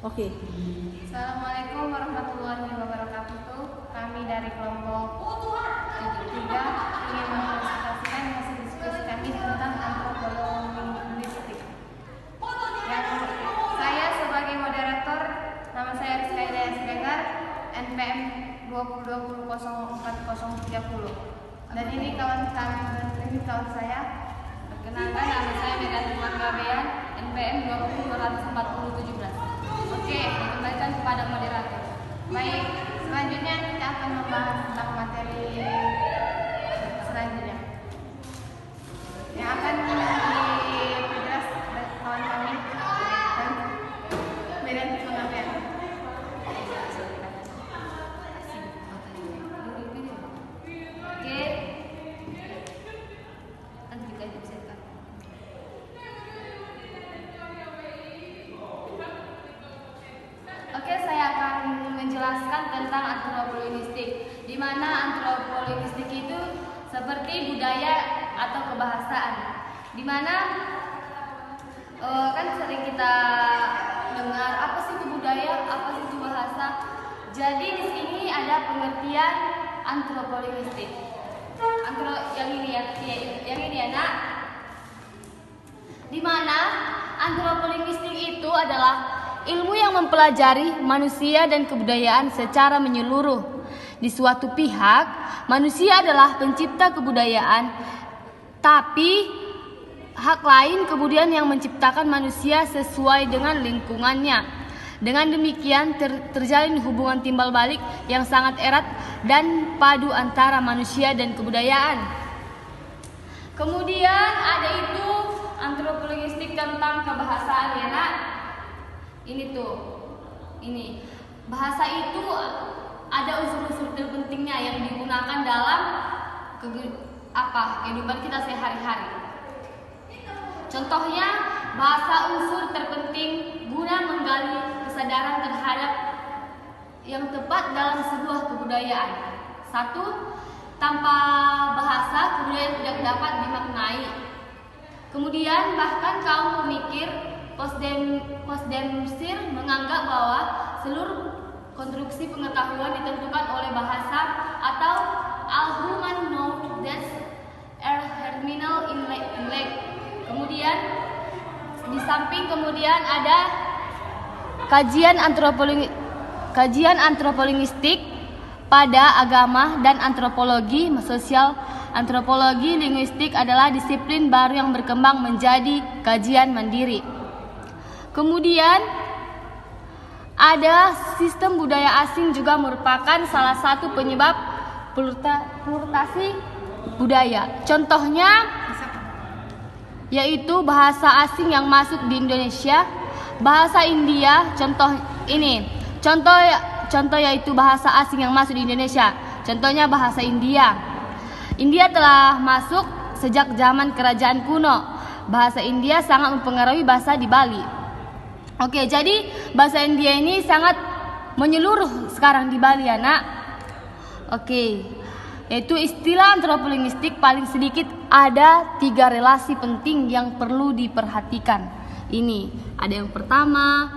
Oke. Assalamualaikum warahmatullahi wabarakatuh. Kami dari kelompok 73 ingin mempresentasikan hasil diskusi kami tentang antropologi. Yang saya sebagai moderator, nama saya Rizka Hidayah Siregar, NPM 20200430. Dan ini kawan saya. Perkenalkan, nama saya Medan Margabean, NPM 20417. Oke, dikembalikan kepada moderator. Baik, selanjutnya kita akan membahas tentang materi selanjutnya yang akan diperjelas oleh kawan kami dan Medan Margabean. Oke, nanti kita bisa. Oke, saya akan menjelaskan tentang antropologistik, di mana antropologistik itu seperti budaya atau kebahasaan, di mana kan sering kita dengar apa sih itu budaya, apa sih itu bahasa. Jadi di sini ada pengertian antropologistik. Yang ini ya nak, di mana antropologistik itu adalah ilmu yang mempelajari manusia dan kebudayaan secara menyeluruh. Di suatu pihak, manusia adalah pencipta kebudayaan, tapi hak lain kemudian yang menciptakan manusia sesuai dengan lingkungannya. Dengan demikian terjalin hubungan timbal balik yang sangat erat dan padu antara manusia dan kebudayaan. Kemudian ada itu antropologistik tentang kebahasaan ya nak. Ini bahasa itu ada unsur-unsur terpentingnya yang digunakan dalam kehidupan kita sehari-hari. Contohnya, bahasa unsur terpenting guna menggali kesadaran terhadap yang tepat dalam sebuah kebudayaan. 1. Tanpa bahasa, kebudayaan tidak dapat dimaknai. Kemudian bahkan kaum pemikir Postdemsir menganggap bahwa seluruh konstruksi pengetahuan ditentukan oleh bahasa atau all-human know that herminal in language. Kemudian di samping kemudian ada kajian antropologistik pada agama dan antropologi sosial. Antropologi linguistik adalah disiplin baru yang berkembang menjadi kajian mandiri. Kemudian ada sistem budaya asing juga merupakan salah satu penyebab pluralisasi budaya. Contohnya yaitu bahasa asing yang masuk di Indonesia, bahasa India. Contoh yaitu bahasa asing yang masuk di Indonesia. Contohnya bahasa India. India telah masuk sejak zaman kerajaan kuno. Bahasa India sangat mempengaruhi bahasa di Bali. Oke, jadi bahasa India ini sangat menyeluruh sekarang di Bali ya nak. Oke, yaitu istilah antropologistik paling sedikit ada 3 relasi penting yang perlu diperhatikan. Ini ada yang pertama,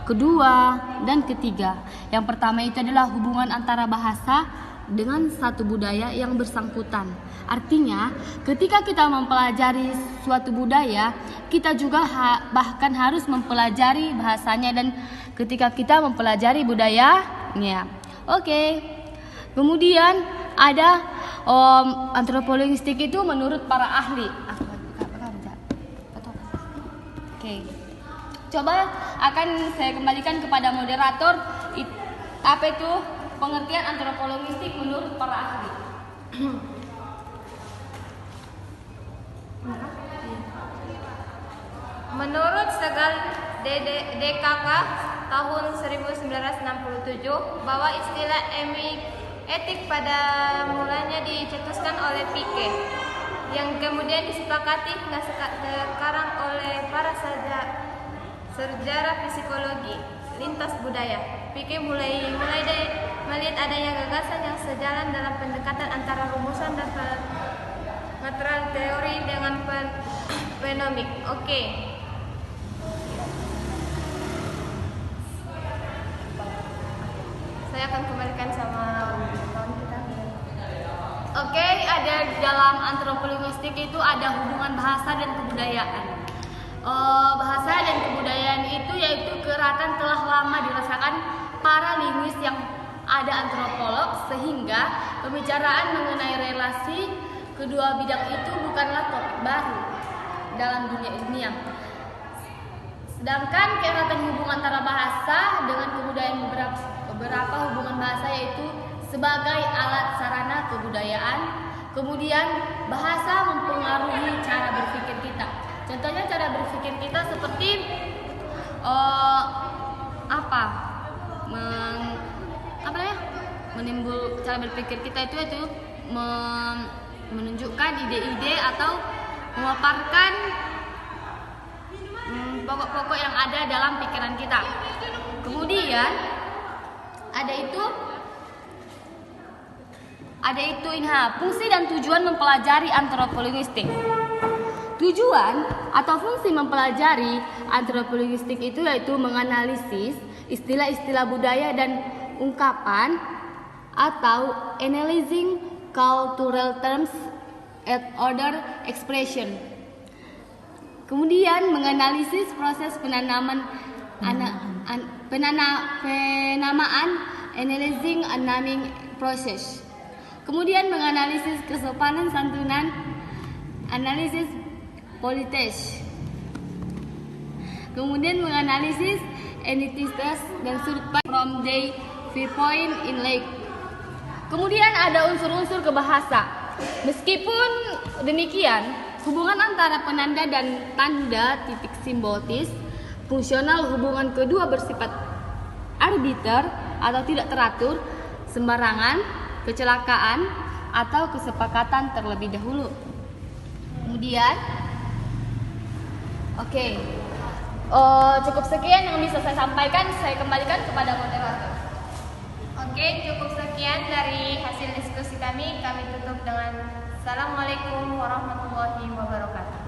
kedua, dan ketiga. Yang pertama itu adalah hubungan antara bahasa dengan satu budaya yang bersangkutan. Artinya, ketika kita mempelajari suatu budaya, kita juga bahkan harus mempelajari bahasanya dan ketika kita mempelajari budayanya. Oke. Kemudian ada antropologistik itu menurut para ahli. Oke. Coba akan saya kembalikan kepada moderator. Apa itu pengertian antropologistik menurut para ahli? Menurut Segal DKK tahun 1967 bahwa istilah etik pada mulanya dicetuskan oleh Piaget yang kemudian disepakati hingga sekarang oleh para sejarah psikologi lintas budaya. Piaget mulai melihat adanya gagasan yang sejalan dalam pendekatan antara rumusan dan material teori dengan fenomenik. Oke. saya akan kembalikan sama kawan kita. Oke, ada dalam antropolinguistik itu ada hubungan bahasa dan kebudayaan. Bahasa dan kebudayaan itu yaitu keratan telah lama dirasakan para linguis yang ada antropolog, sehingga pembicaraan mengenai relasi kedua bidang itu bukanlah topik baru dalam dunia ilmiah. Sedangkan keratan hubungan antara bahasa dengan kebudayaan beberapa hubungan bahasa yaitu sebagai alat sarana kebudayaan. Kemudian bahasa mempengaruhi cara berpikir kita. Contohnya cara berpikir kita seperti menimbul cara berpikir kita itu menunjukkan ide-ide atau memaparkan pokok-pokok yang ada dalam pikiran kita. Kemudian fungsi dan tujuan mempelajari antropolinguistik. Tujuan atau fungsi mempelajari antropolinguistik itu yaitu menganalisis istilah-istilah budaya dan ungkapan atau analyzing cultural terms and other expression. Kemudian menganalisis proses penamaan, analyzing a naming process. Kemudian menganalisis kesopanan santunan, analisis polites. Kemudian menganalisis entities dan sudut pandang from their viewpoint in like. Kemudian ada unsur-unsur kebahasa. Meskipun demikian, hubungan antara penanda dan tanda titik simbolis fungsional hubungan kedua bersifat arbiter atau tidak teratur, sembarangan, kecelakaan, atau kesepakatan terlebih dahulu. Kemudian, cukup sekian yang bisa saya sampaikan. Saya kembalikan kepada moderator. Oke, cukup sekian dari hasil diskusi kami. Kami tutup dengan Assalamualaikum warahmatullahi wabarakatuh.